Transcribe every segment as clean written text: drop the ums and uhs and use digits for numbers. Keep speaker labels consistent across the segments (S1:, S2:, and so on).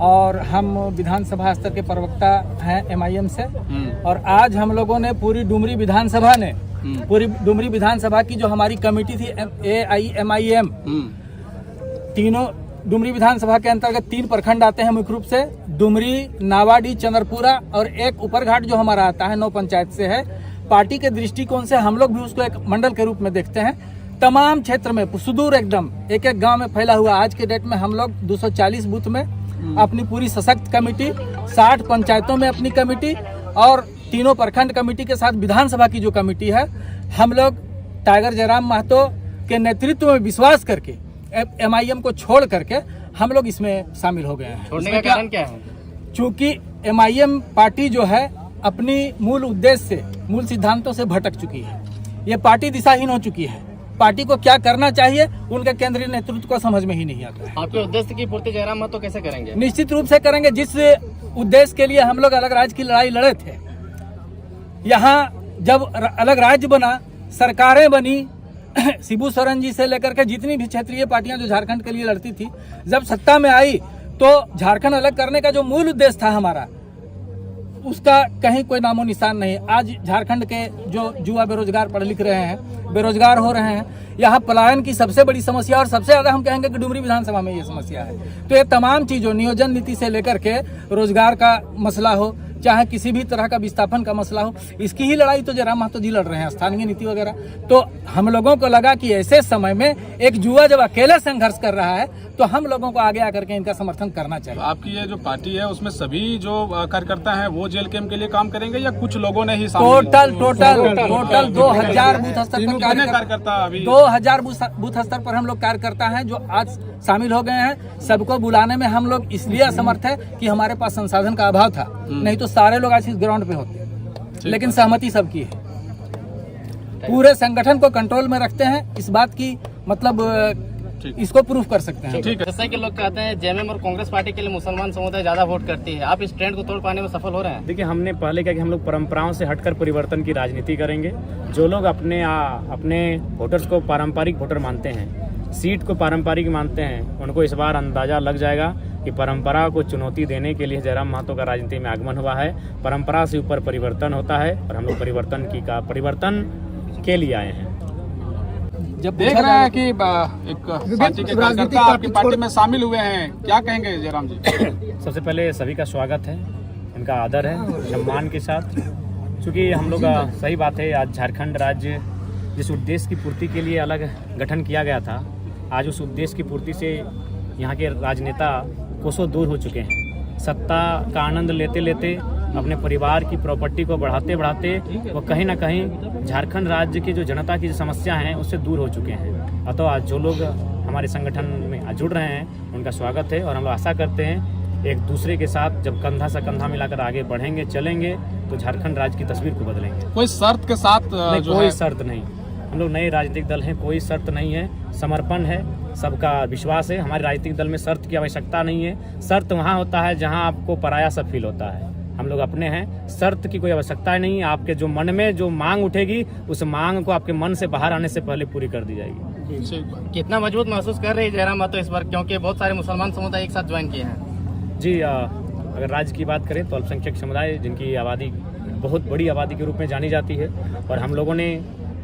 S1: और हम विधानसभा स्तर के प्रवक्ता हैं MIM से। और आज हम लोगों ने पूरी डुमरी विधानसभा की जो हमारी कमेटी थी AIMIM, तीनों डुमरी विधानसभा के अंतर्गत 3 प्रखंड आते हैं मुख्य रूप से, डुमरी, नावाडी, चंद्रपुरा और एक ऊपरघाट जो हमारा आता है 9 पंचायत से है। पार्टी के दृष्टिकोण से हम लोग भी उसको एक मंडल के रूप में देखते हैं। तमाम क्षेत्र में सुदूर एकदम एक गांव में फैला हुआ आज के डेट में हम लोग 240 बूथ में अपनी पूरी सशक्त कमेटी, 60 पंचायतों में अपनी कमेटी और तीनों प्रखंड कमेटी के साथ विधानसभा की जो कमेटी है, हम लोग टाइगर जयराम महतो के नेतृत्व में विश्वास करके MIM को छोड़ करके हम लोग इसमें शामिल हो गए हैं।
S2: छोड़ने का कारण क्या है?
S1: चूंकि MIM पार्टी जो है अपनी मूल उद्देश्य से, मूल सिद्धांतों से भटक चुकी है। ये पार्टी दिशाहीन हो चुकी है। पार्टी को क्या करना चाहिए उनके केंद्रीय नेतृत्व को समझ में ही नहीं आता है।
S2: आपके उद्देश्य की पूर्ति जयराम महतो कैसे करेंगे?
S1: निश्चित रूप से करेंगे। जिस उद्देश्य के लिए हम लोग अलग राज्य की लड़ाई लड़े थे, यहाँ जब अलग राज्य बना, सरकारें बनी, शिबू सोरेन जी से लेकर के जितनी भी क्षेत्रीय पार्टियां जो झारखंड के लिए लड़ती थी, जब सत्ता में आई तो झारखंड अलग करने का जो मूल उद्देश्य था हमारा, उसका कहीं कोई नामो निशान नहीं। आज झारखंड के जो युवा बेरोजगार पढ़ लिख रहे हैं, बेरोजगार हो रहे हैं, यहाँ पलायन की सबसे बड़ी समस्या और सबसे ज्यादा हम कहेंगे कि डुमरी विधानसभा में ये समस्या है। तो ये तमाम चीजों, नियोजन नीति से लेकर के रोजगार का मसला हो, चाहे किसी भी तरह का विस्थापन का मसला हो, इसकी ही लड़ाई तो जयराम महतो जी लड़ रहे हैं, स्थानीय नीति वगैरह। तो हम लोगों को लगा कि ऐसे समय में एक युवा जब अकेले संघर्ष कर रहा है तो हम लोगों को आगे आकर के इनका समर्थन करना चाहिए।
S3: आपकी ये जो पार्टी है उसमें सभी जो कार्यकर्ता हैं वो जेल कैंप के लिए काम करेंगे या कुछ लोगों ने ही
S1: टोटल 2000 बूथ स्तर पर
S3: कार्यकर्ता,
S1: 2000 बूथ स्तर पर हम लोग कार्यकर्ता हैं जो आज शामिल हो गए हैं। सबको बुलाने में हम लोग इसलिए असमर्थ है कि हमारे पास संसाधन का अभाव था, नहीं तो सारे लोग आज इस ग्राउंड पे होते। लेकिन सहमति सबकी है, पूरे संगठन को कंट्रोल में रखते हैं। इस बात की मतलब इसको प्रूफ कर सकते हैं।
S2: जैसा कि लोग कहते हैं जेएमएम और कांग्रेस पार्टी के लिए मुसलमान समुदाय ज्यादा वोट करती है, आप इस ट्रेंड को तोड़ पाने में सफल हो रहे हैं?
S4: देखिए, हमने पहले कहा कि हम लोग परंपराओं से हटकर परिवर्तन की राजनीति करेंगे। जो लोग अपने वोटर्स को पारंपरिक वोटर मानते हैं, सीट को पारंपरिक मानते हैं, उनको इस बार अंदाजा लग जाएगा कि परंपरा को चुनौती देने के लिए जयराम महतो का राजनीति में आगमन हुआ है। परंपरा से ऊपर परिवर्तन होता है और हम लोग परिवर्तन के लिए आए हैं।
S3: जब देख रहे हैं कि एक पार्टी के कार्यकर्ता आपकी पार्टी में शामिल हुए हैं, क्या कहेंगे जयराम जी?
S4: सबसे पहले सभी का स्वागत है, इनका आदर है, सम्मान के साथ। क्योंकि हम लोग सही बात है, आज झारखंड राज्य जिस उद्देश्य की पूर्ति के लिए अलग गठन किया गया था, आज उस उद्देश्य की पूर्ति से यहाँ के राजनेता कोसों दूर हो चुके हैं। सत्ता का आनंद लेते लेते, अपने परिवार की प्रॉपर्टी को बढ़ाते बढ़ाते वो कहीं ना कहीं झारखंड राज्य की जो जनता की जो समस्या हैं उससे दूर हो चुके हैं। अतः आज जो लोग हमारे संगठन में जुड़ रहे हैं उनका स्वागत है और हम लोग आशा करते हैं एक दूसरे के साथ जब कंधा से कंधा मिलाकर आगे बढ़ेंगे, चलेंगे तो झारखंड राज्य की तस्वीर को बदलेंगे।
S3: कोई शर्त के साथ?
S4: कोई शर्त नहीं। हम लोग नए राजनीतिक दल हैं, कोई शर्त नहीं है, समर्पण है, सबका विश्वास है। हमारे राजनीतिक दल में शर्त की आवश्यकता नहीं है। शर्त वहाँ होता है जहाँ आपको पराया सा फील होता है। हम लोग अपने हैं, शर्त की कोई आवश्यकता नहीं। आपके जो मन में जो मांग उठेगी उस मांग को आपके मन से बाहर आने से पहले पूरी कर दी जाएगी।
S2: कितना मजबूत महसूस कर रहे हैं जयराम महतो इस बार, क्योंकि बहुत सारे मुसलमान समुदाय एक साथ ज्वाइन किए हैं?
S4: जी, अगर राज्य की बात करें तो अल्पसंख्यक समुदाय, जिनकी आबादी बहुत बड़ी आबादी के रूप में जानी जाती है, और हम लोगों ने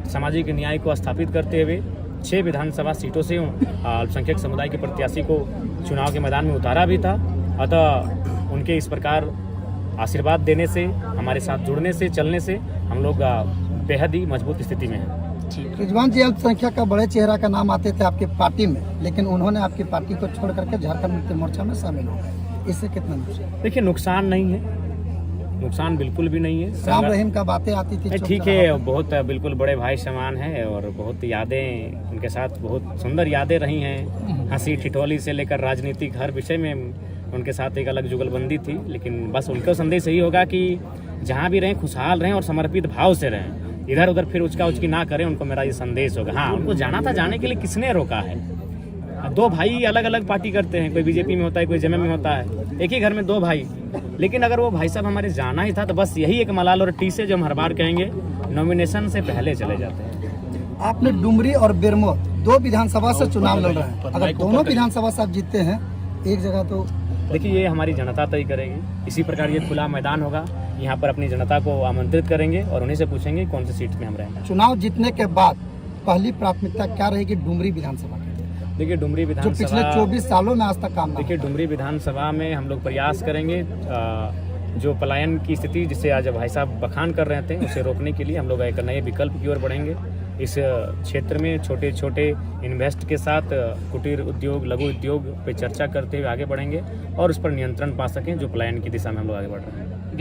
S4: सामाजिक न्याय को स्थापित करते हुए 6 विधानसभा सीटों से अल्पसंख्यक समुदाय के प्रत्याशी को चुनाव के मैदान में उतारा भी था। अतः उनके इस प्रकार आशीर्वाद देने से, हमारे साथ जुड़ने से, चलने से हम लोग बेहद ही मजबूत स्थिति में हैं।
S5: रिजवान जी, अल्पसंख्यक का बड़े चेहरा का नाम आते थे आपकी पार्टी में, लेकिन उन्होंने आपकी पार्टी को छोड़ करके झारखंड मुक्ति मोर्चा में शामिल हो गए, इससे कितना नुकसान?
S4: देखिए, नुकसान नहीं है, नुकसान बिल्कुल भी नहीं है।
S5: राम रहीम का बातें आती थी,
S4: ठीक है, बहुत बिल्कुल बड़े भाई समान है और बहुत यादें उनके साथ, बहुत सुंदर यादें रही हैं। हंसी ठिठोली से लेकर राजनीतिक हर विषय में उनके साथ एक अलग जुगलबंदी थी। लेकिन बस उनका संदेश यही होगा कि जहाँ भी रहें खुशहाल रहें और समर्पित भाव से रहें, इधर उधर फिर उचका उचकी ना करें। उनको मेरा ये संदेश होगा। हाँ, उनको जाना था, जाने के लिए किसने रोका है? 2 भाई अलग अलग पार्टी करते हैं, कोई बीजेपी में होता है, कोई जेएमएम में होता है, एक ही घर में 2 भाई। लेकिन अगर वो भाई साहब हमारे जाना ही था तो बस यही एक मलाल और टी से जो हम हर बार कहेंगे, नॉमिनेशन से पहले चले जाते हैं।
S5: आपने डुमरी और बेरमो 2 विधानसभा से चुनाव लड़ रहे हैं, अगर दोनों विधानसभा से आप जीतते हैं, एक जगह तो
S4: देखिए ये हमारी जनता तय करेगी। इसी प्रकार ये खुला मैदान होगा, यहाँ पर अपनी जनता को आमंत्रित करेंगे और उन्हीं से पूछेंगे कौन सी सीट में हम रहेंगे।
S5: चुनाव जीतने के बाद पहली प्राथमिकता क्या रहेगी डुमरी विधानसभा की?
S4: देखिए डुमरी
S5: जो पिछले
S4: विधानसभा
S5: 24 सालों में आज तक काम ना
S4: देखिए डुमरी विधानसभा में हम लोग प्रयास करेंगे जो पलायन की स्थिति जिसे आज भाई साहब बखान कर रहे थे उसे रोकने के लिए हम लोग एक नए विकल्प की ओर बढ़ेंगे। इस क्षेत्र में छोटे छोटे इन्वेस्ट के साथ कुटीर उद्योग, लघु उद्योग पे चर्चा करते हुए आगे बढ़ेंगे और उस पर नियंत्रण पा सकें जो पलायन की दिशा में हम लोग आगे बढ़ रहे हैं।